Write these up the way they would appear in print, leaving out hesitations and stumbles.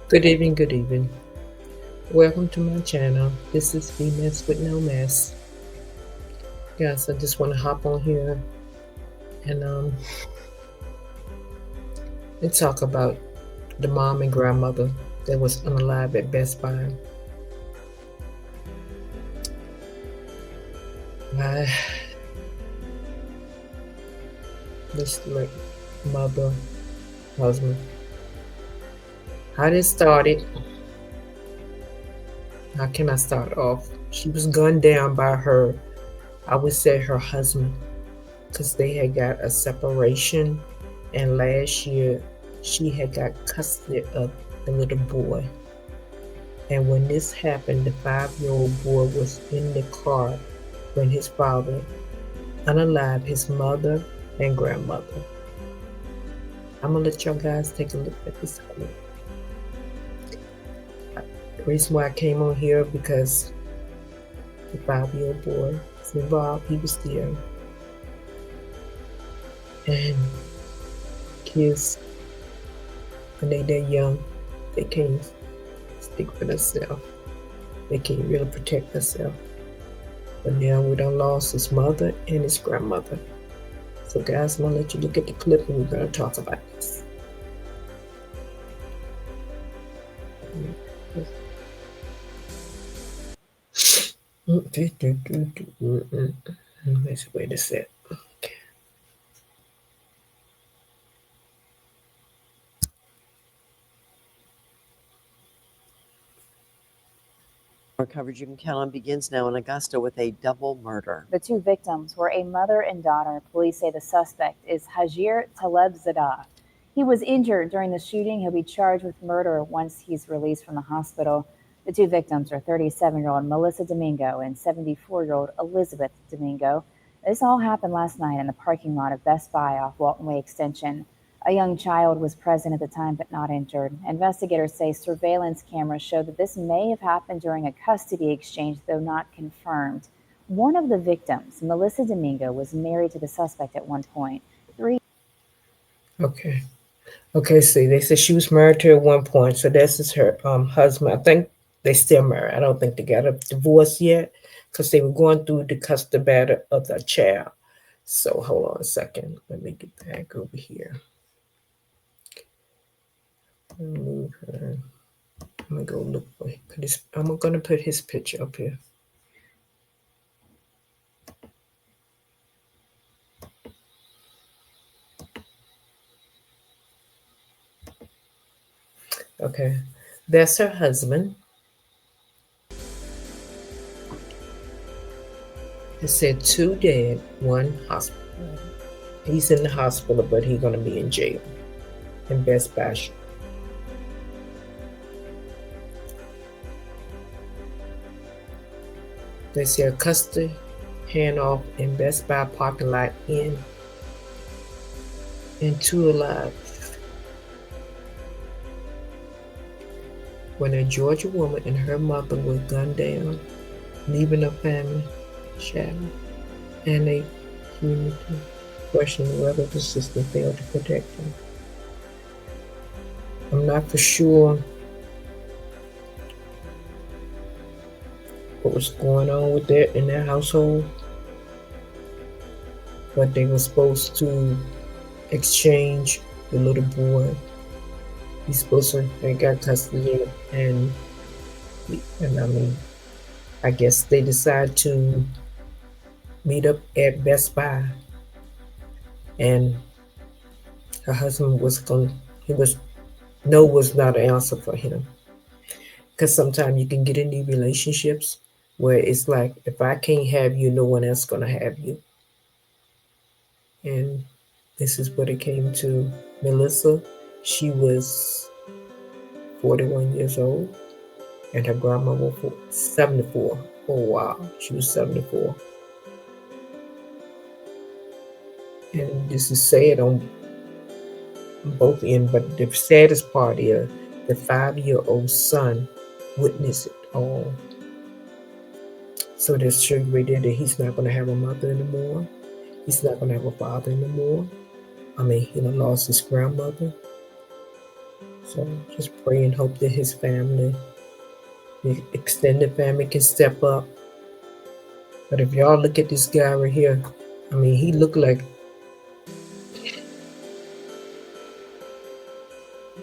Good evening, good evening. Welcome to my channel. This is Be Mess with No Mess. Guys, I just want to hop on here and talk about the mom and grandmother that was unalive at Best Buy. My this like mother, husband. How this started, how can I start off? She was gunned down by her, I would say her husband, because they had got a separation, and last year she had got custody of the little boy. And when this happened, the 5-year-old boy was in the car when his father unalived his mother and grandmother. I'm gonna let y'all guys take a look at this clip. The reason why I came on here because the 5-year-old boy was involved. He was there, and kids when they're young, they can't speak for themselves. They can't really protect themselves. But now we done lost his mother and his grandmother. So guys, I'm gonna let you look at the clip and we're gonna talk about this. Let's wait a sec. Our coverage you can count on begins now in Augusta with a double murder. The two victims were a mother and daughter. Police say the suspect is Hajir Talebzadeh. He was injured during the shooting. He'll be charged with murder once he's released from the hospital. The two victims are 37-year-old Melissa Domingo and 74-year-old Elizabeth Domingo. This all happened last night in the parking lot of Best Buy off Walton Way Extension. A young child was present at the time but not injured. Investigators say surveillance cameras showed that this may have happened during a custody exchange, though not confirmed. One of the victims, Melissa Domingo, was married to the suspect at one point. Okay. Okay, see, they said she was married to her at one point, so this is her husband. I think they still married. I don't think they got a divorce yet because they were going through the custody battle of the child. So hold on a second. Let me get back over here. Move her. I'm gonna go look for his. I'm gonna put his picture up here. Okay, that's her husband. It said 2 dead, 1 hospital. He's in the hospital, but he's gonna be in jail in Best Buy. They see a custody handoff in Best Buy parking lot in 2 alive. When a Georgia woman and her mother were gunned down, leaving her family shattered, and a community questioning whether the system failed to protect them. I'm not for sure what was going on with that in their household, but they were supposed to exchange the little boy. He's supposed to have got custody, and I mean, I guess they decided to meet up at Best Buy, and her husband was going. He was no was not an answer for him, because sometimes you can get in these relationships where it's like, if I can't have you, no one else gonna have you, and this is what it came to. Melissa, she was 41 years old, and her grandmother was 74. Oh wow, she was 74. And this is sad on both ends, but the saddest part is the 5-year-old son witnessed it all. So this shows right there that he's not going to have a mother anymore. He's not going to have a father anymore. I mean, he lost his grandmother. So just pray and hope that his family, the extended family, can step up. But if y'all look at this guy right here, I mean, he looked like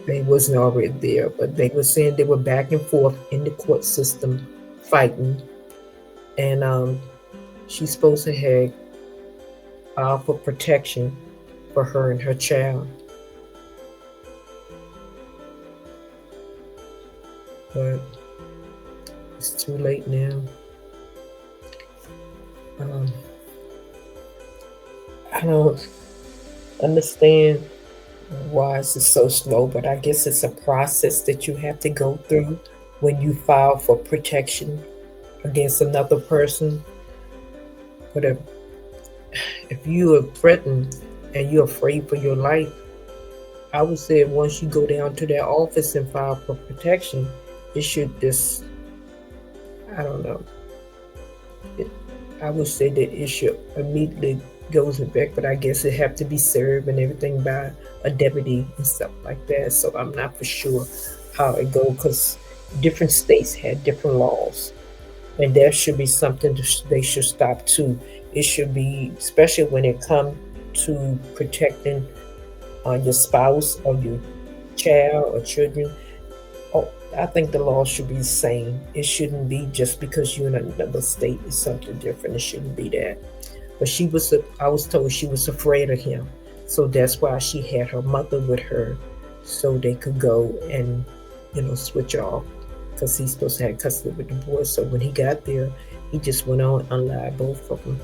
they wasn't already there, but they were saying they were back and forth in the court system fighting. And she's supposed to have for protection for her and her child. But it's too late now. I don't understand why is it so slow, but I guess it's a process that you have to go through when you file for protection against another person. But if you are threatened and you're afraid for your life, I would say once you go down to their office and file for protection, it should just, I don't know. I would say that it should immediately goes back, but I guess it have to be served and everything by a deputy and stuff like that. So I'm not for sure how it goes because different states had different laws, and there should be something they should stop too. It should be, especially when it comes to protecting your spouse or your child or children. Oh, I think the law should be the same. It shouldn't be just because you're in another state is something different. It shouldn't be that. But I was told she was afraid of him. So that's why she had her mother with her so they could go and, switch off because he's supposed to have custody with the boy. So when he got there, he just went on and unlied both of them.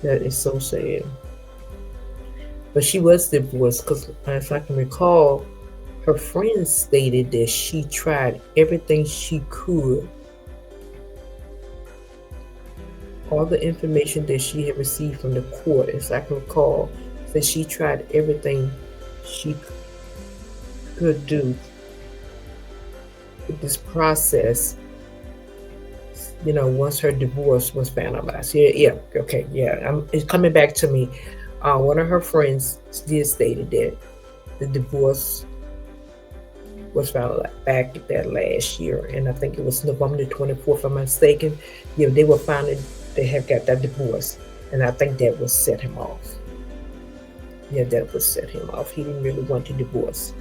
That is so sad. But she was divorced because, if I can recall, her friends stated that she tried everything she could. All the information that she had received from the court, as I can recall, that she tried everything she could do with this process, once her divorce was finalized. It's coming back to me. One of her friends did stated that the divorce was filed back that last year, and I think it was November the 24th, if I'm not mistaken. They were they have got that divorce, and I think that would set him off. Yeah, that would set him off. He didn't really want to divorce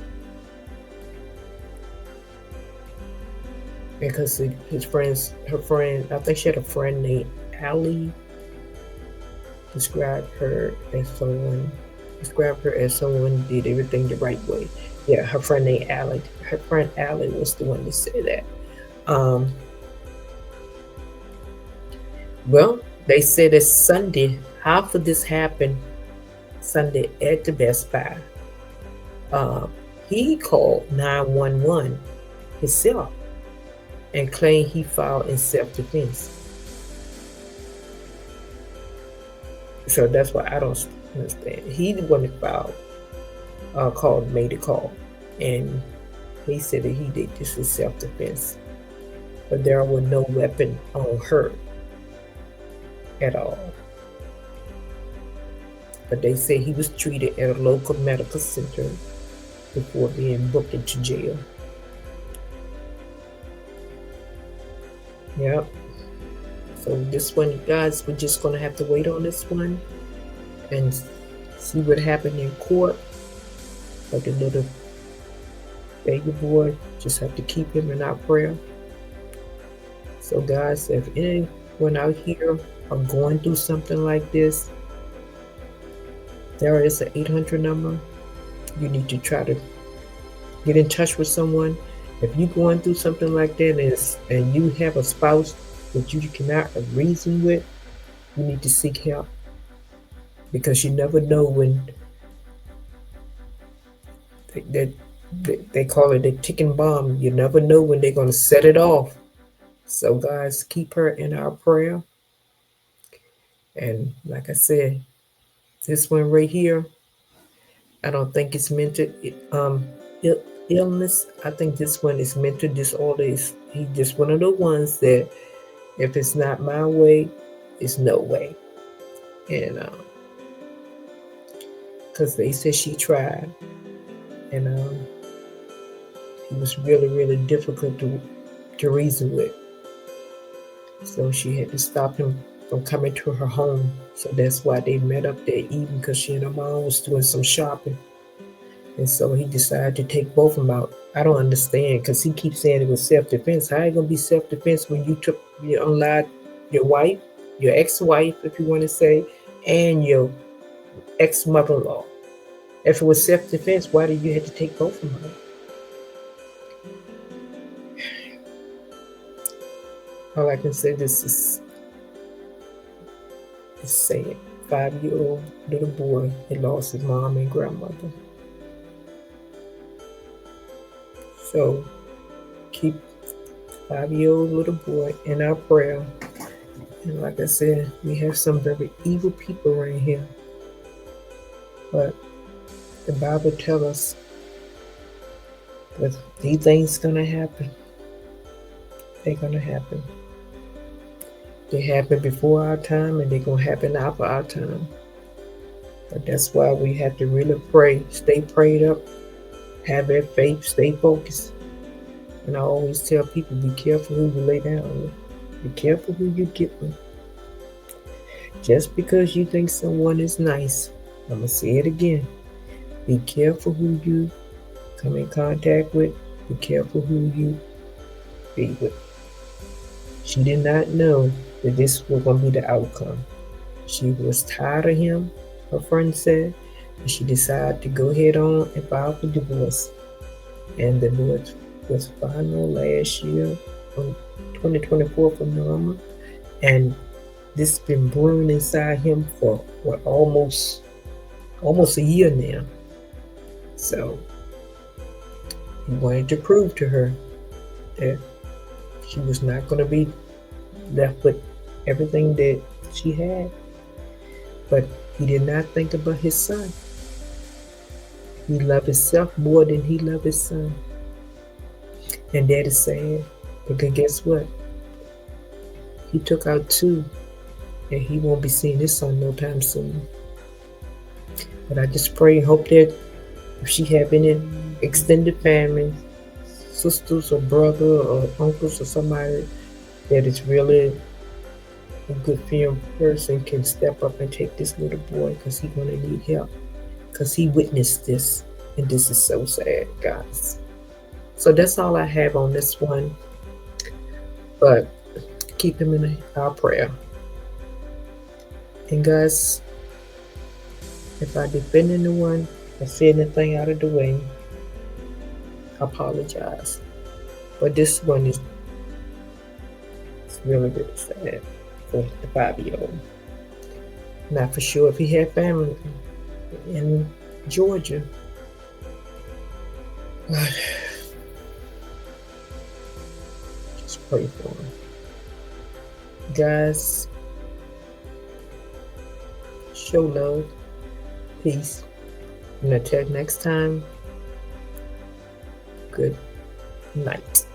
because her friend, I think she had a friend named Allie. Described her as someone did everything the right way. Yeah, her friend named Allie. Her friend Allie was the one to say that. Well, they said that Sunday, half of this happened Sunday at the Best Buy. He called 911 himself and claimed he filed in self-defense. So that's why I don't understand. He the one that made the call, and he said that he did this in self-defense. But there was no weapon on her at all. But they say he was treated at a local medical center before being booked into jail. Yep. So this one, guys, we're just going to have to wait on this one and see what happened in court. But the little baby boy, just have to keep him in our prayer. So guys, if anyone out here are going through something like this, there is an 800 number. You need to try to get in touch with someone. If you're going through something like that and you have a spouse that you cannot reason with, you need to seek help, because you never know when they call it a ticking bomb. You never know when they're going to set it off. So guys, keep her in our prayer. And like I said, this one right here, I don't think it's mental illness. I think this one is mental disorder. He's just one of the ones that if it's not my way, it's no way. And because they said she tried, and he was really, really difficult to reason with. So she had to stop him from coming to her home. So that's why they met up there eating, because she and her mom was doing some shopping. And so he decided to take both of them out. I don't understand, because he keeps saying it was self-defense. How are you going to be self-defense when you unalive your wife, your ex-wife, if you want to say, and your ex-mother-in-law? If it was self-defense, why did you have to take both of them out? All I can say, this is sad. 5-year-old little boy had lost his mom and grandmother. So keep 5-year-old little boy in our prayer. And like I said, we have some very evil people around here. But the Bible tells us that these things gonna happen. They're gonna happen. They happened before our time, and they're gonna happen after our time. But that's why we have to really pray, stay prayed up, have that faith, stay focused. And I always tell people, be careful who you lay down with. Be careful who you get with. Just because you think someone is nice, I'm gonna say it again. Be careful who you come in contact with. Be careful who you be with. She did not know that this was going to be the outcome. She was tired of him, her friend said, and she decided to go ahead on and file for divorce. And the divorce was final last year, on 2024 for Norma. And this has been brewing inside him for what, almost a year now. So he wanted to prove to her that she was not going to be left with everything that she had. But he did not think about his son. He loved himself more than he loved his son. And that is sad, because guess what? He took out 2, and he won't be seeing his son no time soon. But I just pray and hope that if she have any extended family, sisters or brother or uncles or somebody that is really a good film person, can step up and take this little boy, because he's going to need help, because he witnessed this, and this is so sad, guys. So that's all I have on this one, but keep him in our prayer. And guys, if I defend anyone or say anything out of the way, I apologize. But this one is really, really sad for the 5-year-old. Not for sure if he had family in Georgia. But just pray for him. Guys, show love, peace, and until next time, good night.